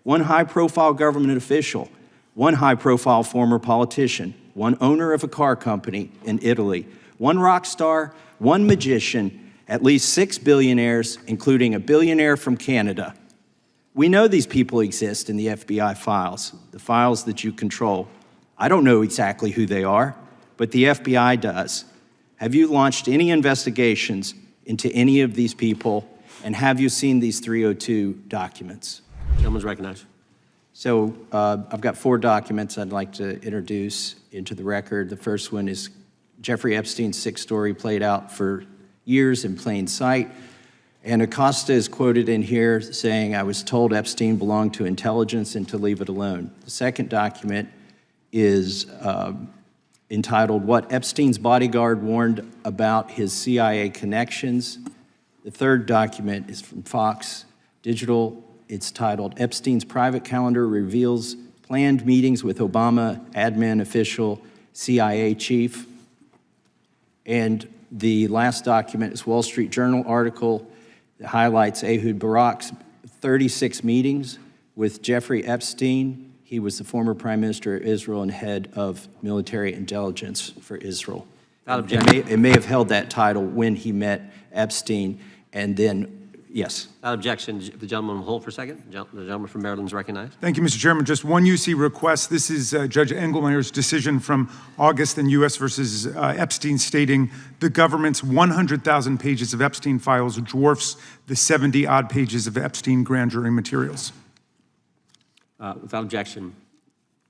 one high-profile government official, one high-profile former politician, one owner of a car company in Italy, one rock star, one magician, at least 6 billionaires, including a billionaire from Canada. We know these people exist in the FBI files, the files that you control. I don't know exactly who they are, but the FBI does. Have you launched any investigations into any of these people, and have you seen these 302 documents? Gentleman's recognized. So I've got 4 documents I'd like to introduce into the record. The first one is Jeffrey Epstein's 6 story played out for years in plain sight. And Acosta is quoted in here saying, "I was told Epstein belonged to intelligence and to leave it alone." The second document is entitled, "What Epstein's Bodyguard Warned About His CIA Connections." The third document is from Fox Digital. It's titled, "Epstein's Private Calendar Reveals Planned Meetings with Obama Admin Official CIA Chief." And the last document is Wall Street Journal article that highlights Ehud Barak's 36 meetings with Jeffrey Epstein. He was the former Prime Minister of Israel and head of military intelligence for Israel. It may have held that title when he met Epstein, and then, yes. Without objection, the gentleman will hold for a second. The gentleman from Maryland is recognized. Thank you, Mr. Chairman. Just one UC request. This is Judge Engelmeyer's decision from August in U.S. versus Epstein, stating the government's 100,000 pages of Epstein files dwarfs the 70-odd pages of Epstein grand jury materials. Without objection,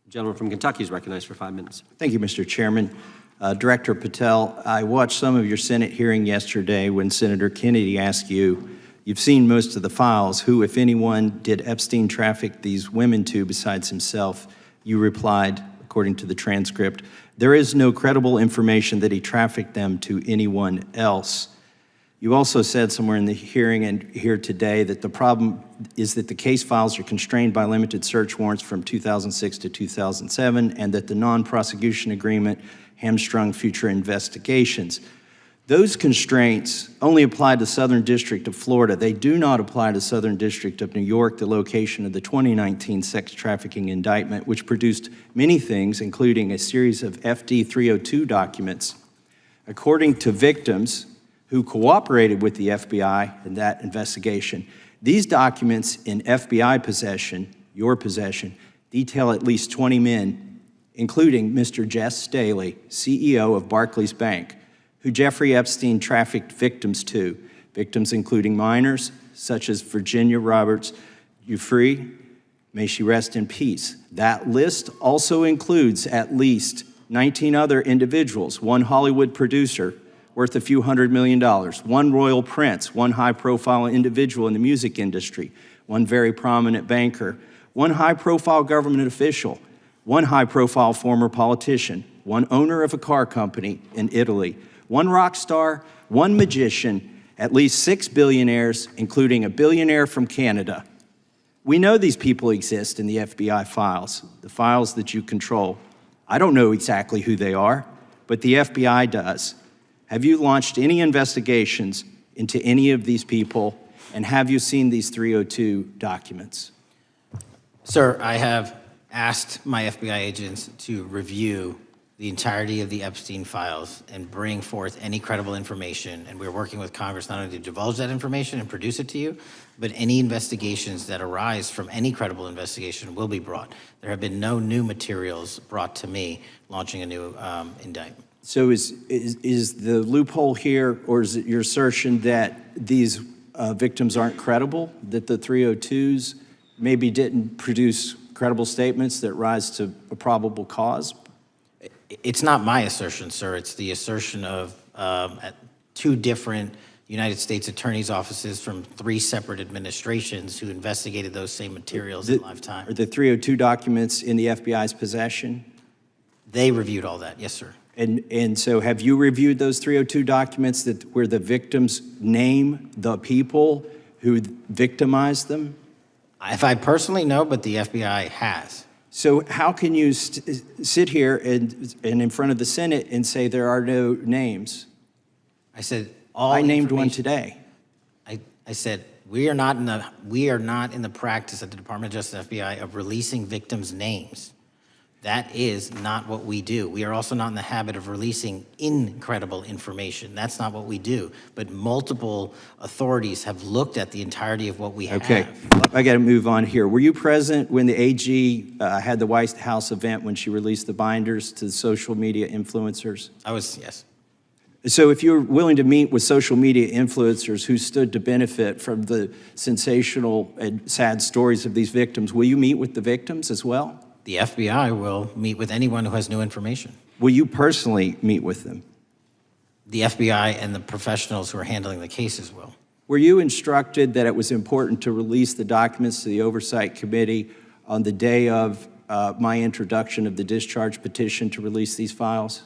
the gentleman from Kentucky is recognized for 5 minutes. Thank you, Mr. Chairman. Director Patel, I watched some of your Senate hearing yesterday when Senator Kennedy asked you, "You've seen most of the files. Who, if anyone, did Epstein traffic these women to besides himself?" You replied, according to the transcript, "There is no credible information that he trafficked them to anyone else." You also said somewhere in the hearing and here today that the problem is that the case files are constrained by limited search warrants from 2006 to 2007, and that the non-prosecution agreement hamstrung future investigations. Those constraints only apply to Southern District of Florida. They do not apply to Southern District of New York, the location of the 2019 sex trafficking indictment, which produced many things, including a series of FD 302 documents. According to victims who cooperated with the FBI in that investigation, these documents in FBI possession, your possession, detail at least 20 men, including Mr. Jess Staley, CEO of Barclays Bank, who Jeffrey Epstein trafficked victims to, victims including minors, such as Virginia Roberts Giuffre, may she rest in peace. That list also includes at least 19 other individuals, one Hollywood producer worth a few $100 million, one royal prince, one high-profile individual in the music industry, one very prominent banker, one high-profile government official, one high-profile former politician, one owner of a car company in Italy, one rock star, one magician, at least 6 billionaires, including a billionaire from Canada. We know these people exist in the FBI files, the files that you control. I don't know exactly who they are, but the FBI does. Have you launched any investigations into any of these people, and have you seen these 302 documents? Sir, I have asked my FBI agents to review the entirety of the Epstein files and bring forth any credible information, and we're working with Congress not only to divulge that information and produce it to you, but any investigations that arise from any credible investigation will be brought. There have been no new materials brought to me launching a new indictment. So is the loophole here, or is it your assertion that these victims aren't credible, that the 302s maybe didn't produce credible statements that rise to a probable cause? It's not my assertion, sir. It's the assertion of 2 different United States attorneys' offices from 3 separate administrations who investigated those same materials in lifetime. Are the 302 documents in the FBI's possession? They reviewed all that, yes, sir. And so have you reviewed those 302 documents where the victims name the people who victimized them? If I personally know, but the FBI has. So how can you sit here and in front of the Senate and say there are no names? I said all I named one today. I said We are not in the practice at the Department of Justice FBI of releasing victims' names. That is not what we do. We are also not in the habit of releasing incredible information. That's not what we do. But multiple authorities have looked at the entirety of what we have. Okay, I got to move on here. Were you present when the AG had the White House event when she released the binders to the social media influencers? I was, yes. So if you're willing to meet with social media influencers who stood to benefit from the sensational and sad stories of these victims, will you meet with the victims as well? The FBI will meet with anyone who has new information. Will you personally meet with them? The FBI and the professionals who are handling the cases will. Were you instructed that it was important to release the documents to the Oversight Committee on the day of my introduction of the discharge petition to release these files?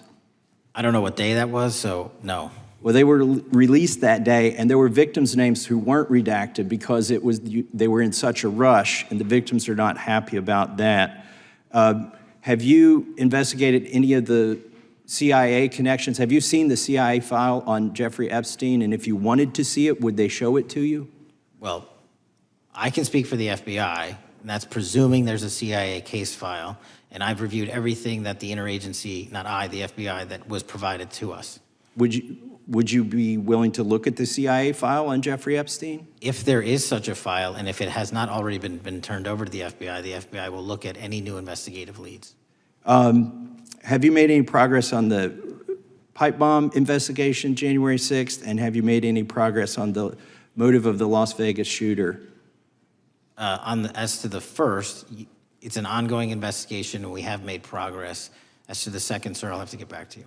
I don't know what day that was, so no. Well, they were released that day, and there were victims' names who weren't redacted because they were in such a rush, and the victims are not happy about that. Have you investigated any of the CIA connections? Have you seen the CIA file on Jeffrey Epstein? And if you wanted to see it, would they show it to you? Well, I can speak for the FBI, and that's presuming there's a CIA case file, and I've reviewed everything that the interagency, not I, the FBI, that was provided to us. Would you be willing to look at the CIA file on Jeffrey Epstein? If there is such a file, and if it has not already been turned over to the FBI will look at any new investigative leads. Have you made any progress on the pipe bomb investigation January 6th? And have you made any progress on the motive of the Las Vegas shooter? As to the first, it's an ongoing investigation, and we have made progress. As to the second, sir, I'll have to get back to you.